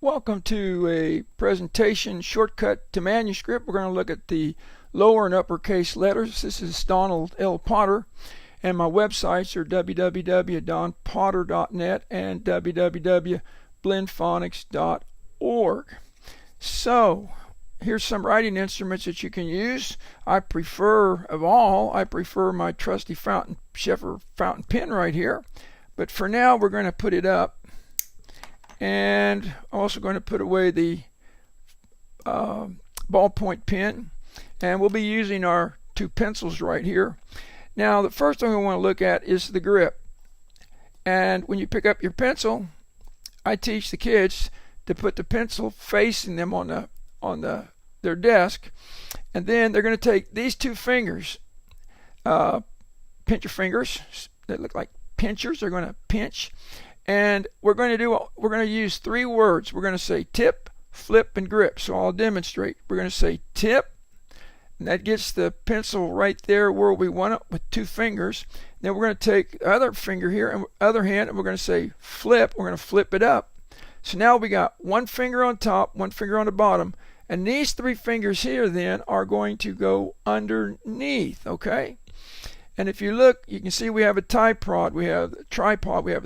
Welcome to a presentation shortcut to manuscript. We're going to look at the lower and uppercase letters. This is Donald L. Potter, and my websites are www.donpotter.net and www.blendphonics.org. So here's some writing instruments that you can use. I prefer my trusty Scheffer fountain pen right here, but for now we're going to put it up. And I'm also going to put away the ballpoint pen, and we'll be using our two pencils right here. Now the first thing we want to look at is the grip, and when you pick up your pencil, I teach the kids to put the pencil facing them on their desk, and then they're going to take these two fingers, pincher fingers that look like pinchers. They're going to pinch. And we're going to use three words. We're going to say tip, flip, and grip. So I'll demonstrate. We're going to say tip, and that gets the pencil right there where we want it with two fingers. Then we're going to take the other finger here and other hand, and we're going to say flip. We're going to flip it up. So now we got one finger on top, one finger on the bottom, and these three fingers here then are going to go underneath, okay? And if you look, you can see we have a tripod. We have a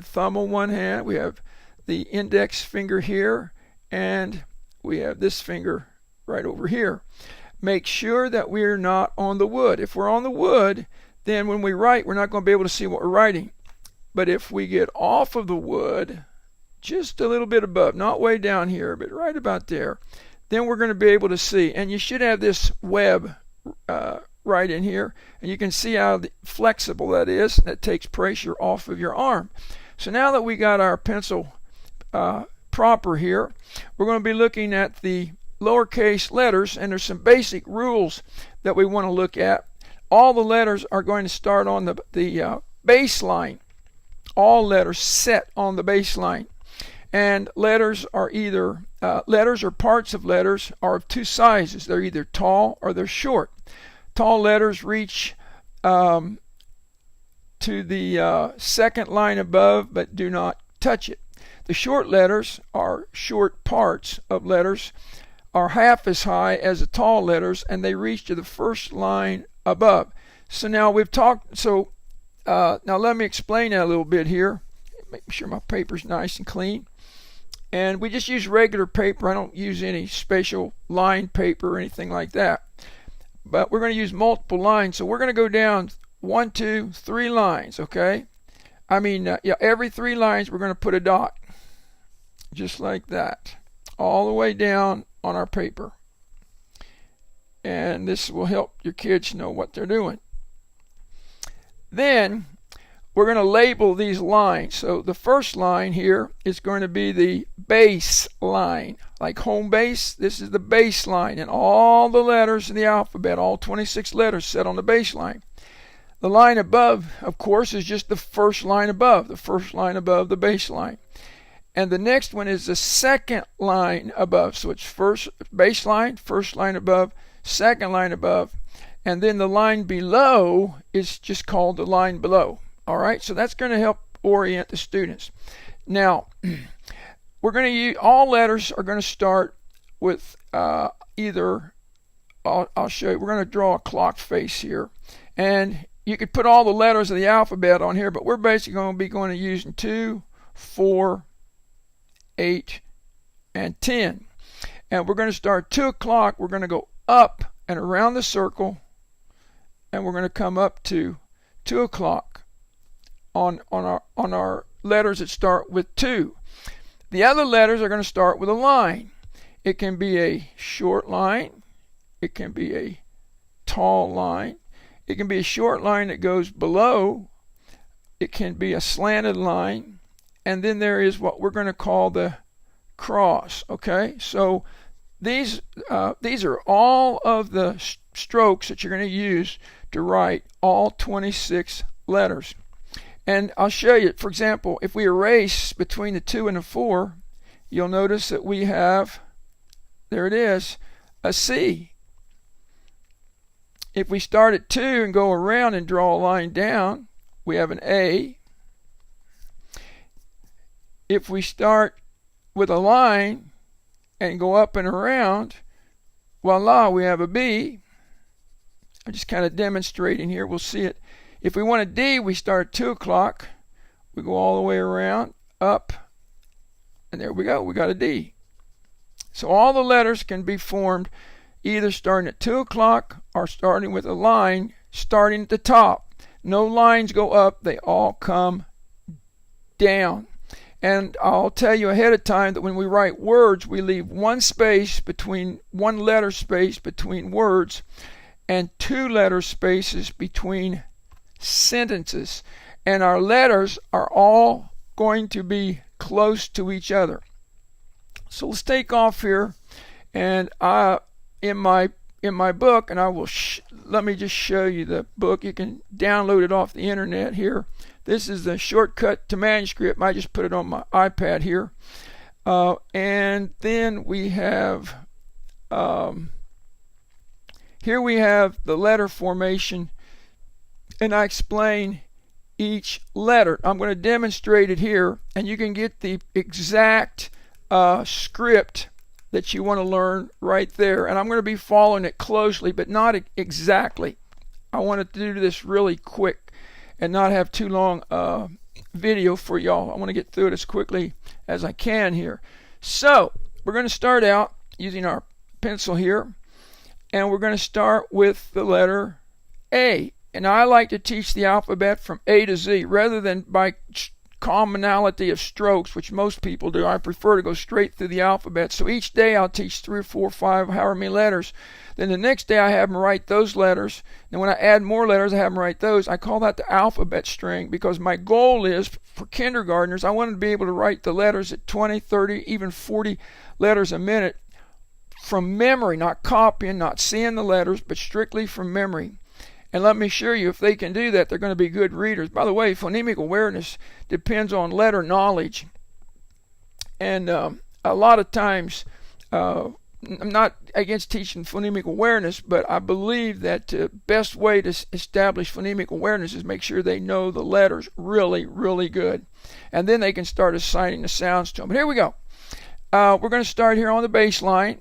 thumb on one hand. We have the index finger here, and we have this finger right over here. Make sure that we're not on the wood. If we're on the wood, then when we write, we're not going to be able to see what we're writing. But if we get off of the wood, just a little bit above, not way down here, but right about there, then we're going to be able to see. And you should have this web right in here, and you can see how flexible that is. That takes pressure off of your arm. So now that we got our pencil proper here, we're going to be looking at the lowercase letters, and there's some basic rules that we want to look at. All the letters are going to start on the baseline. All letters set on the baseline, and letters are either letters or parts of letters are of two sizes. They're either tall or they're short. Tall letters reach to the second line above, but do not touch it. The short letters, are short parts of letters, are half as high as the tall letters, and they reach to the first line above. So now we've talked. So now let me explain that a little bit here. Make sure my paper's nice and clean. And we just use regular paper. I don't use any special lined paper or anything like that. But we're going to use multiple lines, so we're going to go down 1, 2, 3 lines, okay? Every 3 lines we're going to put a dot, just like that, all the way down on our paper. And this will help your kids know what they're doing. Then we're going to label these lines. So the first line here is going to be the base line, like home base. This is the base line, and all the letters in the alphabet, all 26 letters set on the baseline. The line above, of course, is just the first line above the baseline. And the next one is the second line above. So it's first baseline, first line above, second line above, and then the line below is just called the line below. All right, so that's going to help orient the students. Now, we're going to use, all letters are going to start with either, I'll show you, we're going to draw a clock face here. And you could put all the letters of the alphabet on here, but we're basically going to be using 2, 4, 8, and 10. And we're going to start 2 o'clock. We're going to go up and around the circle, and we're going to come up to 2 o'clock. On our letters that start with 2. The other letters are going to start with a line. It can be a short line. It can be a tall line. It can be a short line that goes below. It can be a slanted line. And then there is what we're going to call the cross. Okay, so these are all of the strokes that you're going to use to write all 26 letters. And I'll show you, for example, if we erase between the 2 and the 4, you'll notice that we have, there it is, a C. If we start at 2 and go around and draw a line down, we have an A. If we start with a line and go up and around, voila, we have a B. I'm just kind of demonstrating here. We'll see it. If we want a D, we start at 2 o'clock. We go all the way around, up, and there we go. We got a D. So all the letters can be formed either starting at 2 o'clock or starting with a line starting at the top. No lines go up. They all come down. And I'll tell you ahead of time that when we write words, we leave one letter space between words and 2 letter spaces between sentences. And our letters are all going to be close to each other. So let's take off here, and in my book, and I will let me just show you the book. You can download it off the internet here. This is the shortcut to Manuscript. I just put it on my iPad here. And then we have, here we have the letter formation, and I explain each letter. I'm going to demonstrate it here, and you can get the exact script that you want to learn right there. And I'm going to be following it closely, but not exactly. I want to do this really quick and not have too long video for y'all. I want to get through it as quickly as I can here. So we're going to start out using our pencil here, and we're going to start with the letter A. And I like to teach the alphabet from A to Z rather than by commonality of strokes, which most people do. I prefer to go straight through the alphabet. So each day I'll teach 3 or 4 or 5, however many letters. Then the next day I have them write those letters. And when I add more letters, I have them write those. I call that the alphabet string, because my goal is for kindergartners, I want them to be able to write the letters at 20, 30, even 40 letters a minute from memory, not copying, not seeing the letters, but strictly from memory. And let me assure you, if they can do that, they're going to be good readers. By the way, phonemic awareness depends on letter knowledge. And a lot of times, I'm not against teaching phonemic awareness, but I believe that the best way to establish phonemic awareness is make sure they know the letters really, really good. And then they can start assigning the sounds to them. But here we go. We're going to start here on the baseline.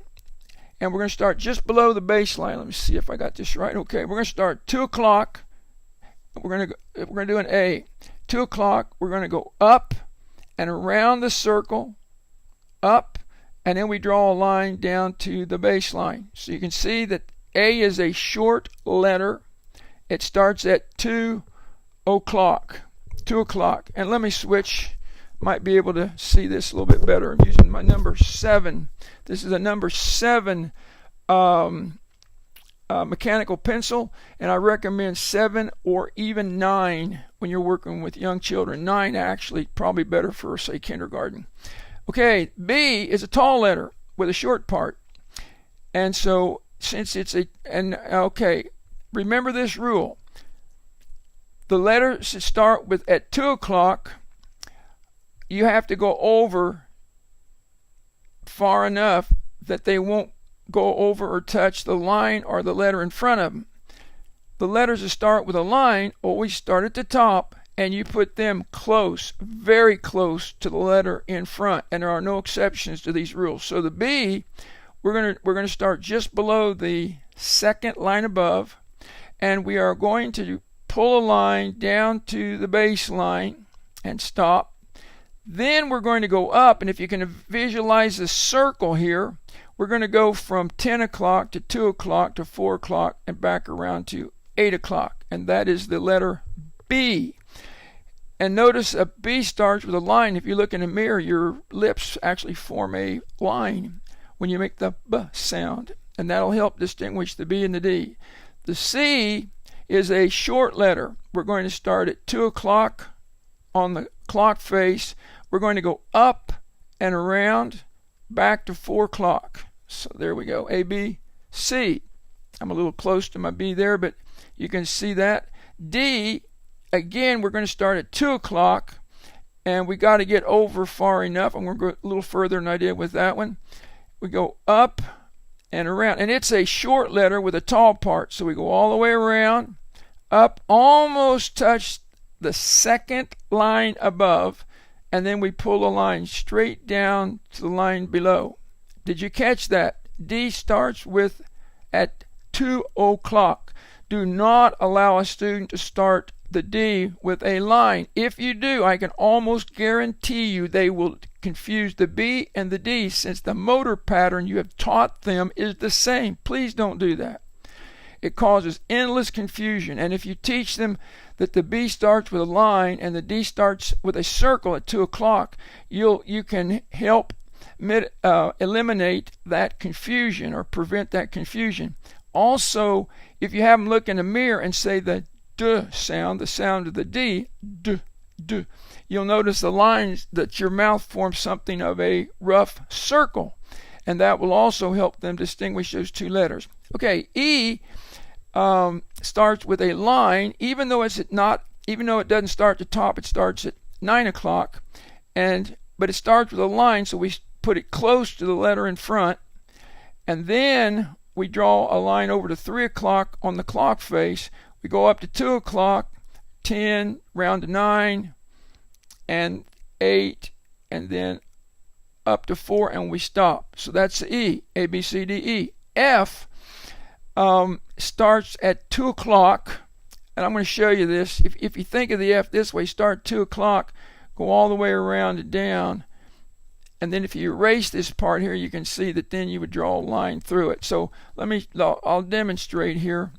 And we're going to start just below the baseline. Let me see if I got this right. Okay, we're going to start 2 o'clock. We're going to do an A. 2 o'clock, we're going to go up and around the circle, up, and then we draw a line down to the baseline. So you can see that A is a short letter. It starts at 2 o'clock. 2 o'clock. And let me switch. Might be able to see this a little bit better. I'm using my number 7. This is a number 7 mechanical pencil, and I recommend 7 or even 9 when you're working with young children. 9 actually probably better for, say, kindergarten. Okay, B is a tall letter with a short part, and so since it's okay, remember this rule. The letters should start with at 2 o'clock. You have to go over far enough that they won't go over or touch the line or the letter in front of them. The letters that start with a line always start at the top, and you put them close, very close to the letter in front, and there are no exceptions to these rules. So the B, we're going to start just below the second line above, and we are going to pull a line down to the baseline and stop. Then we're going to go up, and if you can visualize the circle here, we're going to go from 10 o'clock to 2 o'clock to 4 o'clock and back around to 8 o'clock. And that is the letter B. And notice a B starts with a line. If you look in a mirror, your lips actually form a line when you make the B sound. And that'll help distinguish the B and the D. The C is a short letter. We're going to start at 2 o'clock on the clock face. We're going to go up and around back to 4 o'clock. So there we go. A, B, C. I'm a little close to my B there, but you can see that. D, again, we're going to start at 2 o'clock, and we got to get over far enough. I'm going to go a little further than I did with that one. We go up and around, and it's a short letter with a tall part. So we go all the way around, up, almost touch the second line above, and then we pull a line straight down to the line below. Did you catch that? D starts with at 2 o'clock. Do not allow a student to start the D with a line. If you do, I can almost guarantee you they will confuse the B and the D, since the motor pattern you have taught them is the same. Please don't do that. It causes endless confusion. And if you teach them that the B starts with a line and the D starts with a circle at 2 o'clock, you can help eliminate that confusion or prevent that confusion. Also, if you have them look in the mirror and say the D sound, the sound of the D, D, D, you'll notice the lines that your mouth forms something of a rough circle, and that will also help them distinguish those two letters. Okay, E starts with a line, even though it doesn't start at the top, it starts at 9 o'clock, but it starts with a line, so we put it close to the letter in front, and then we draw a line over to 3 o'clock on the clock face. We go up to 2 o'clock, 10, round to 9, and 8, and then up to 4, and we stop. So that's the E, A, B, C, D, E. F starts at 2 o'clock, and I'm going to show you this. If you think of the F this way, start 2 o'clock, go all the way around and down, and then if you erase this part here, you can see that then you would draw a line through it. So I'll demonstrate here,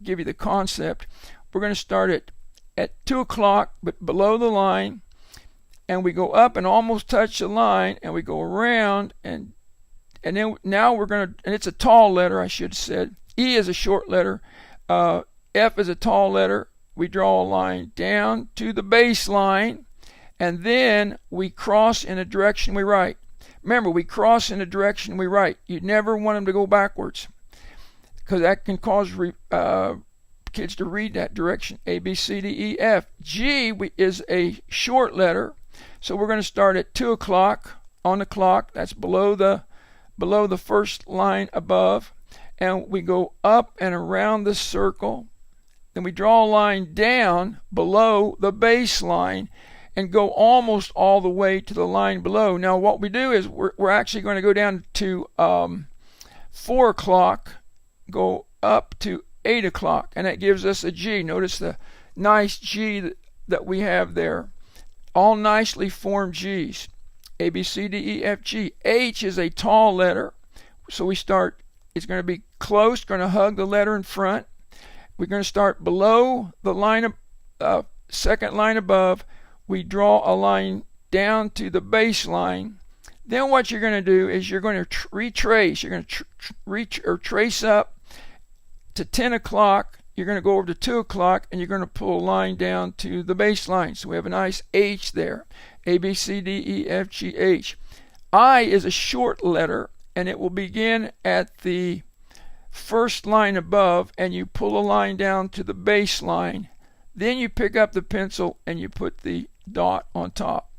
give you the concept. We're going to start at 2 o'clock, but below the line, and we go up and almost touch the line, and we go around, and then now we're going to, and it's a tall letter, I should have said. E is a short letter. F is a tall letter. We draw a line down to the baseline, and then we cross in a direction we write. Remember, we cross in a direction we write. You never want them to go backwards, because that can cause kids to read that direction. A, B, C, D, E, F. G is a short letter, so we're going to start at 2 o'clock on the clock. That's below the first line above, and we go up and around the circle. Then we draw a line down below the baseline and go almost all the way to the line below. Now what we do is we're actually going to go down to 4 o'clock, go up to 8 o'clock, and that gives us a G. Notice the nice G that we have there. All nicely formed G's. A, B, C, D, E, F, G. H is a tall letter, so we start, it's going to be close, going to hug the letter in front. We're going to start below the line of second line above. We draw a line down to the baseline. Then what you're going to do is you're going to retrace. You're going to trace up to 10 o'clock. You're going to go over to 2 o'clock, and you're going to pull a line down to the baseline. So we have a nice H there. A, B, C, D, E, F, G, H. I is a short letter, and it will begin at the first line above, and you pull a line down to the baseline. Then you pick up the pencil and you put the dot on top.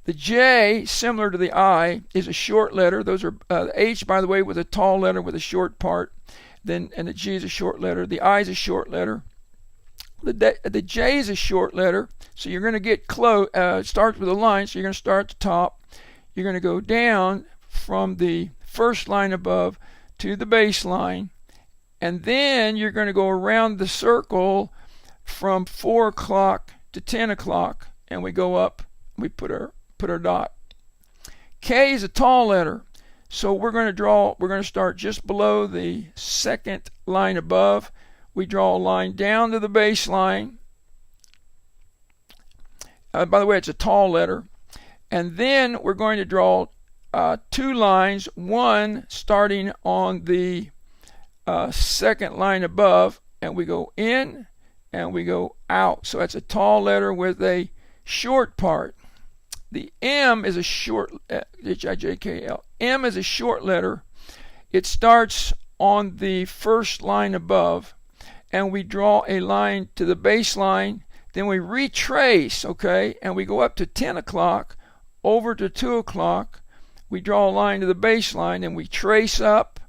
The J, similar to the I, is a short letter. Those are the H, by the way, with a tall letter with a short part. And the G is a short letter. The I is a short letter. The J is a short letter, so you're going to get close. It starts with a line, so you're going to start at the top. You're going to go down from the first line above to the baseline, and then you're going to go around the circle from 4 o'clock to 10 o'clock, and we go up. We put our dot. K is a tall letter, so we're going to start just below the second line above. We draw a line down to the baseline. By the way, it's a tall letter. And then we're going to draw 2 lines, one starting on the second line above, and we go in and we go out. So that's a tall letter with a short part. The M is a short, H-I-J-K-L. M is a short letter. It starts on the first line above, and we draw a line to the baseline. Then we retrace, okay, and we go up to 10 o'clock, over to 2 o'clock. We draw a line to the baseline, and we trace up,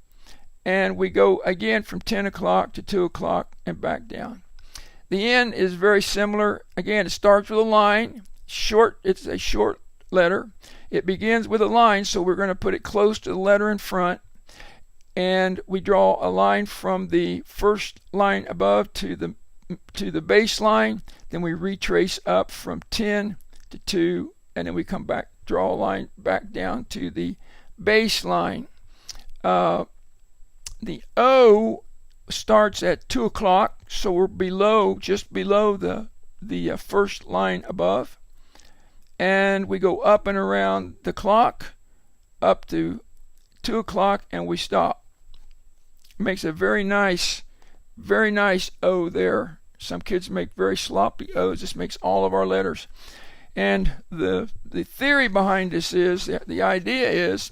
and we go again from 10 o'clock to 2 o'clock and back down. The N is very similar. Again, it starts with a line. It's a short letter. It begins with a line, so we're going to put it close to the letter in front. And we draw a line from the first line above to the baseline. Then we retrace up from 10 to 2, and then we come back, draw a line back down to the baseline. The O starts at 2 o'clock, so we're just below the first line above. And we go up and around the clock up to 2 o'clock, and we stop. It makes a very nice O there. Some kids make very sloppy O's. This makes all of our letters. And the theory behind this is, the idea is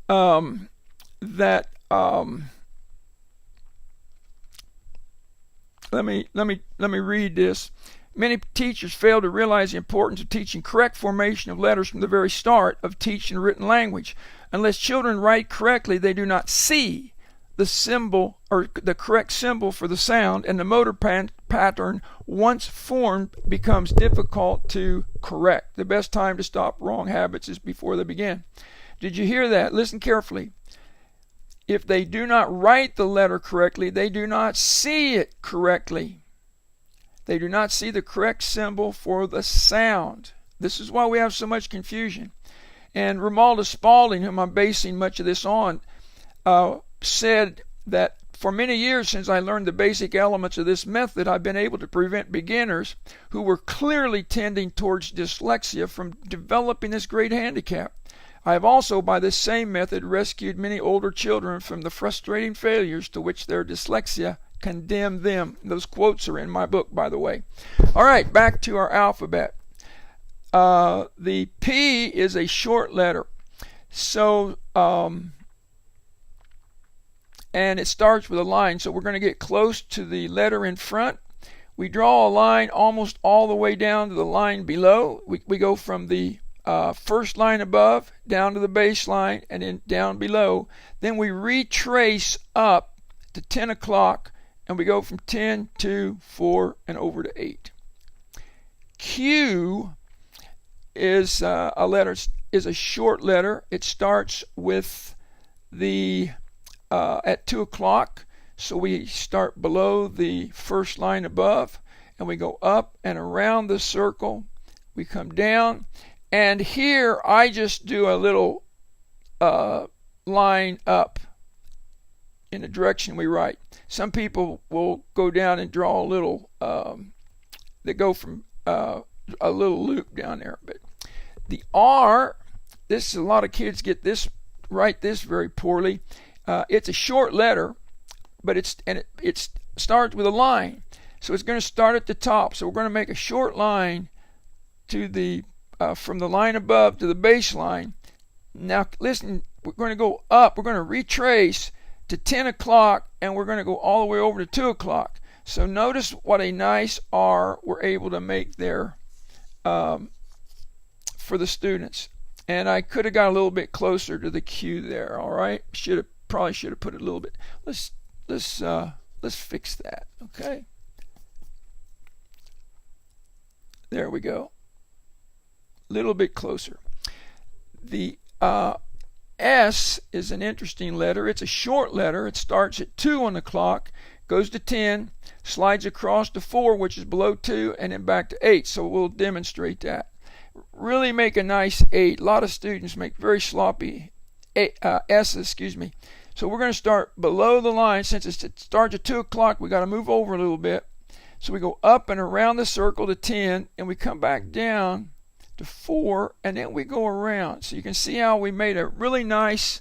that let me read this. Many teachers fail to realize the importance of teaching correct formation of letters from the very start of teaching written language. Unless children write correctly, they do not see the symbol or the correct symbol for the sound, and the motor pattern, once formed, becomes difficult to correct. The best time to stop wrong habits is before they begin. Did you hear that? Listen carefully. If they do not write the letter correctly, they do not see it correctly. They do not see the correct symbol for the sound. This is why we have so much confusion. And Romualdus Spalding, whom I'm basing much of this on, said that for many years since I learned the basic elements of this method, I've been able to prevent beginners who were clearly tending towards dyslexia from developing this great handicap. I have also, by this same method, rescued many older children from the frustrating failures to which their dyslexia condemned them. Those quotes are in my book, by the way. All right, back to our alphabet. The P is a short letter. So, and it starts with a line. So we're going to get close to the letter in front. We draw a line almost all the way down to the line below. We go from the first line above down to the baseline and then down below. Then we retrace up to 10 o'clock and we go from 10 to 4 and over to 8. Q is a short letter. It starts with the at 2 o'clock, so we start below the first line above and we go up and around the circle. We come down, and here I just do a little line up in the direction we write. Some people will go down and draw a little they go from a little loop down there. But the R, this, a lot of kids write this very poorly. It's a short letter, but it starts with a line, so it's going to start at the top. So we're going to make a short line to the from the line above to the baseline. Now listen, we're going to go up. We're going to retrace to 10 o'clock, and we're going to go all the way over to 2 o'clock. So notice what a nice R we're able to make there for the students. And I could have got a little bit closer to the Q there. All right, probably should have put it a little bit. Let's fix that. Okay, there we go. A little bit closer. The S is an interesting letter. It's a short letter. It starts at 2 on the clock, goes to 10, slides across to 4, which is below 2, and then back to 8. So we'll demonstrate that. Really make a nice 8. A lot of students make very sloppy S's, So we're going to start below the line. Since it starts at 2 o'clock, we got to move over a little bit. So we go up and around the circle to 10, and we come back down to 4, and then we go around. So you can see how we made a really nice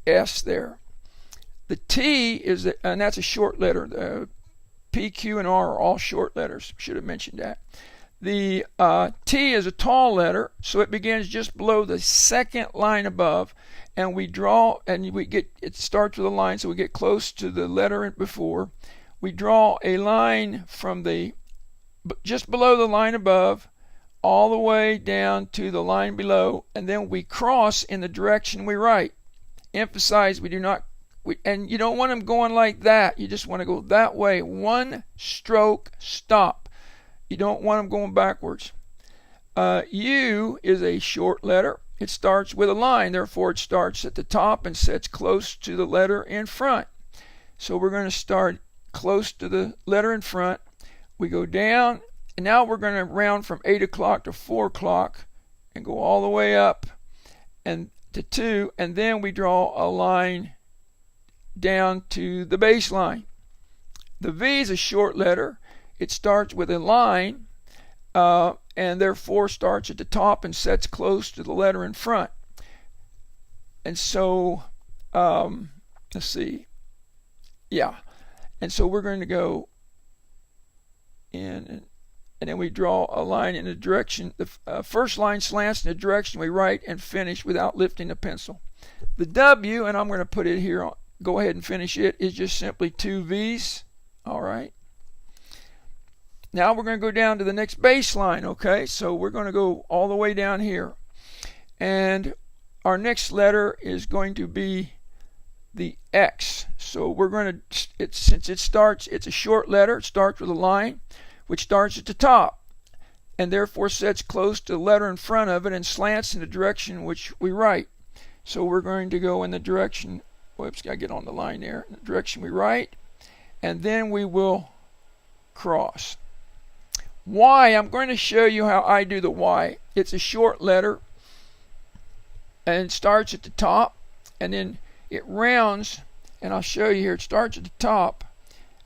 S there. The T is, and that's a short letter. The P, Q, and R are all short letters. Should have mentioned that. The T is a tall letter, so it begins just below the second line above, and we draw, and it starts with a line, so we get close to the letter before. We draw a line from just below the line above, all the way down to the line below, and then we cross in the direction we write. Emphasize and you don't want them going like that. You just want to go that way. One stroke, stop. You don't want them going backwards. U is a short letter. It starts with a line, therefore it starts at the top and sets close to the letter in front. So we're going to start close to the letter in front. We go down, and now we're going to round from 8 o'clock to 4 o'clock and go all the way up and to 2, and then we draw a line down to the baseline. The V is a short letter. It starts with a line, and therefore starts at the top and sets close to the letter in front. And so, let's see. Yeah. And so we're going to go in, and then we draw a line in the direction. The first line slants in the direction we write and finish without lifting the pencil. The W, and I'm going to put it here, go ahead and finish it, is just simply 2 V's. All right. Now we're going to go down to the next baseline, okay? So we're going to go all the way down here. And our next letter is going to be the X. So we're going to, since it's a short letter, it starts with a line, which starts at the top, and therefore sets close to the letter in front of it and slants in the direction which we write. So we're going to go in the direction, whoops, gotta get on the line there, in the direction we write, and then we will cross. Y, I'm going to show you how I do the Y. It's a short letter, and it starts at the top, and then it rounds, and I'll show you here. It starts at the top.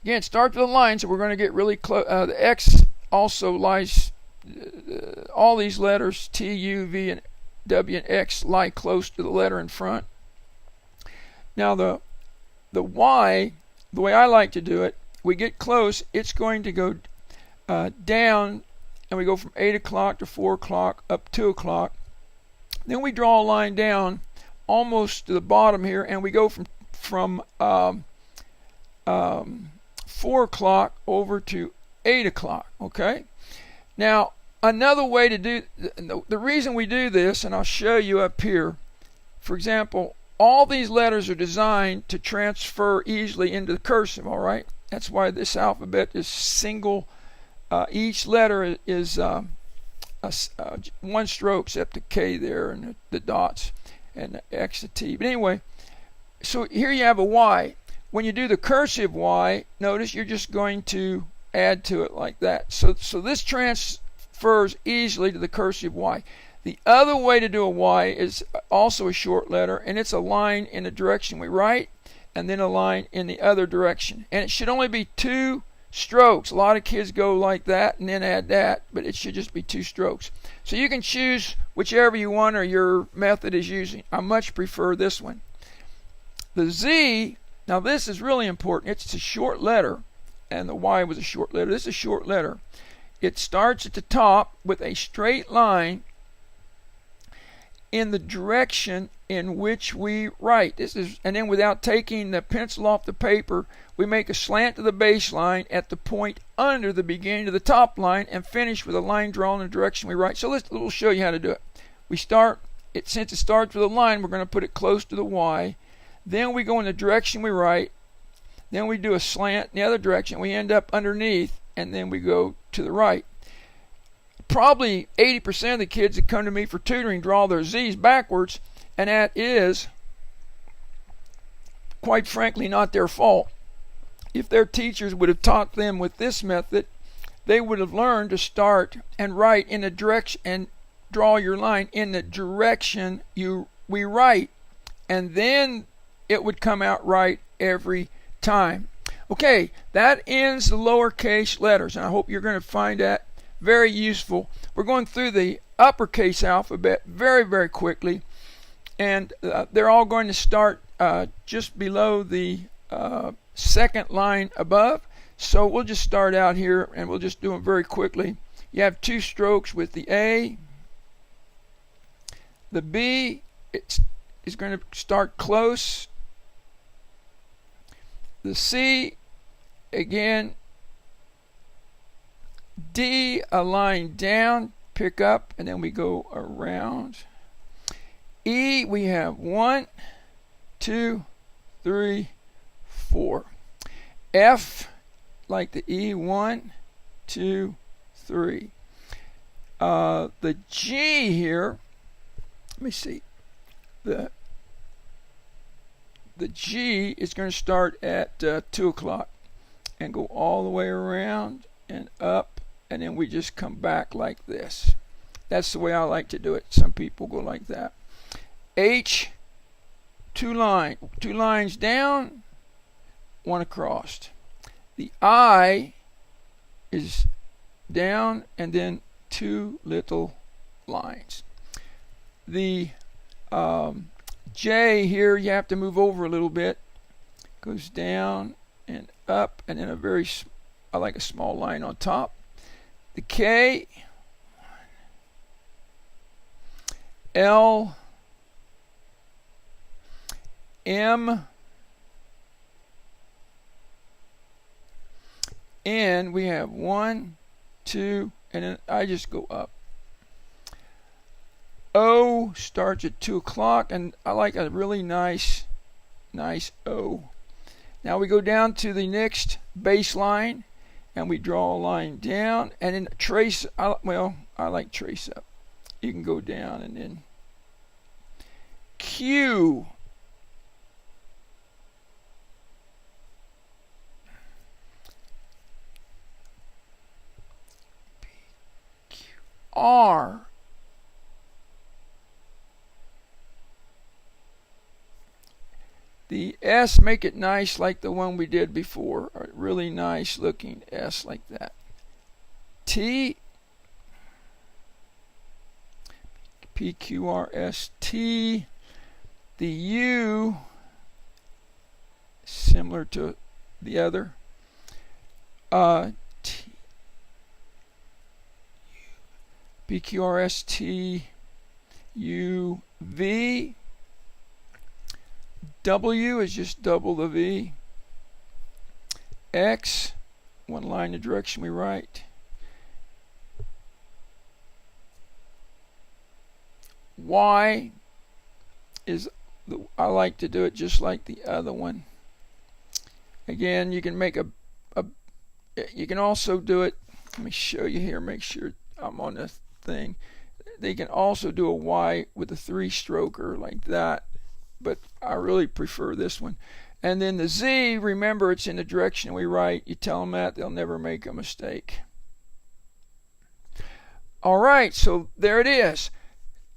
Again, it starts with a line, so we're going to get really close. The X also lies, all these letters, T, U, V, and W, and X, lie close to the letter in front. Now the Y, the way I like to do it, we get close, it's going to go down, and we go from 8 o'clock to 4 o'clock up 2 o'clock. Then we draw a line down almost to the bottom here, and we go from 4 o'clock over to 8 o'clock. Okay. Now another way to do the reason we do this, and I'll show you up here. For example, all these letters are designed to transfer easily into the cursive. All right. That's why this alphabet is single. Each letter is one stroke, except the K there and the dots and the X, the T. But anyway, so here you have a Y. When you do the cursive Y, notice you're just going to add to it like that. So this transfers easily to the cursive Y. The other way to do a Y is also a short letter, and it's a line in the direction we write, and then a line in the other direction. And it should only be 2 strokes. A lot of kids go like that and then add that, but it should just be 2 strokes. So you can choose whichever you want or your method is using. I much prefer this one. The Z, now this is really important. It's a short letter, and the Y was a short letter. This is a short letter. It starts at the top with a straight line in the direction in which we write. And then without taking the pencil off the paper, we make a slant to the baseline at the point under the beginning of the top line and finish with a line drawn in the direction we write. So we'll show you how to do it. We start it, since it starts with a line, we're going to put it close to the Y. Then we go in the direction we write. Then we do a slant in the other direction. We end up underneath, and then we go to the right. Probably 80% of the kids that come to me for tutoring draw their Z's backwards, and that is, quite frankly, not their fault. If their teachers would have taught them with this method, they would have learned to start and write in the direction and draw your line in the direction we write, and then it would come out right every time. Okay, that ends the lowercase letters, and I hope you're going to find that very useful. We're going through the uppercase alphabet very, very quickly, and they're all going to start just below the second line above. So we'll just start out here, and we'll just do them very quickly. You have 2 strokes with the A. The B is going to start close. The C, again. D, a line down, pick up, and then we go around. E, we have 1, 2, 3, 4. F, like the E, 1, 2, 3. The G here, let me see, the G is going to start at 2 o'clock and go all the way around and up, and then we just come back like this. That's the way I like to do it. Some people go like that. H, 2 lines down, 1 across. The I is down and then 2 little lines. The J here, you have to move over a little bit. Goes down and up, and then I like a small line on top. The K, L, M, N, we have 1, 2, and then I just go up. O starts at 2 o'clock, and I like a really nice O. Now we go down to the next baseline, and we draw a line down, and then trace. I like trace up. You can go down and then Q. R. The S, make it nice like the one we did before. A really nice looking S like that. T. P, Q, R, S, T. The U, similar to the other. T, P, Q, R, S, T, U, V. W is just double the V. X, 1 line the direction we write. Y is, I like to do it just like the other one. Again, you can make you can also do it, let me show you here, make sure I'm on the thing. They can also do a Y with a 3-stroker like that, but I really prefer this one. And then the Z, remember it's in the direction we write. You tell them that, they'll never make a mistake. Alright, so there it is.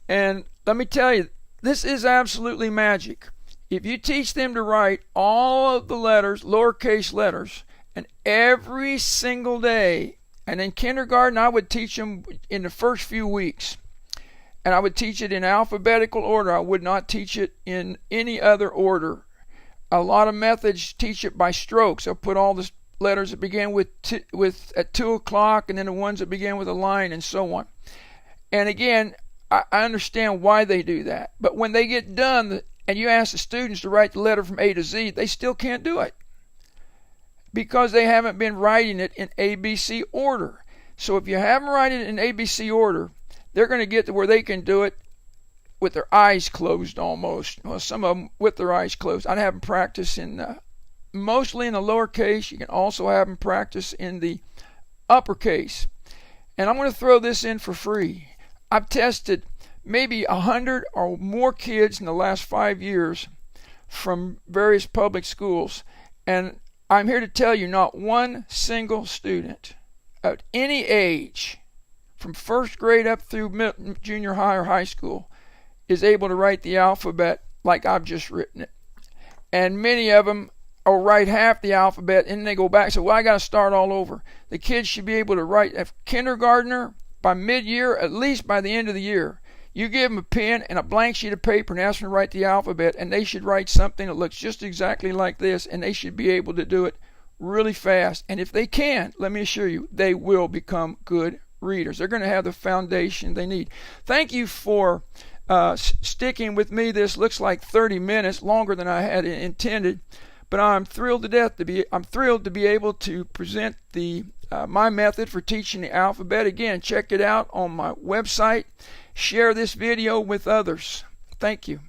And let me tell you, this is absolutely magic. If you teach them to write all of the letters, lowercase letters, and every single day, and in kindergarten I would teach them in the first few weeks. And I would teach it in alphabetical order. I would not teach it in any other order. A lot of methods teach it by strokes. I'll put all the letters that begin with at 2 o'clock, and then the ones that begin with a line, and so on. And again, I understand why they do that. But when they get done, and you ask the students to write the letter from A to Z, they still can't do it, because they haven't been writing it in ABC order. So if you have them write it in ABC order, they're going to get to where they can do it with their eyes closed almost. Well, some of them with their eyes closed. I'd have them practice mostly in the lowercase. You can also have them practice in the uppercase. And I'm going to throw this in for free. I've tested maybe 100 or more kids in the last 5 years from various public schools. And I'm here to tell you, not one single student at any age, from first grade up through junior high or high school, is able to write the alphabet like I've just written it. And many of them will write half the alphabet and then they go back. So, well, I got to start all over. The kids should be able to write, a kindergartner, by mid-year, at least by the end of the year. You give them a pen and a blank sheet of paper and ask them to write the alphabet, and they should write something that looks just exactly like this, and they should be able to do it really fast. And if they can, let me assure you, they will become good readers. They're going to have the foundation they need. Thank you for sticking with me. This looks like 30 minutes, longer than I had intended, but I'm thrilled to be able to present my method for teaching the alphabet. Again, check it out on my website. Share this video with others. Thank you.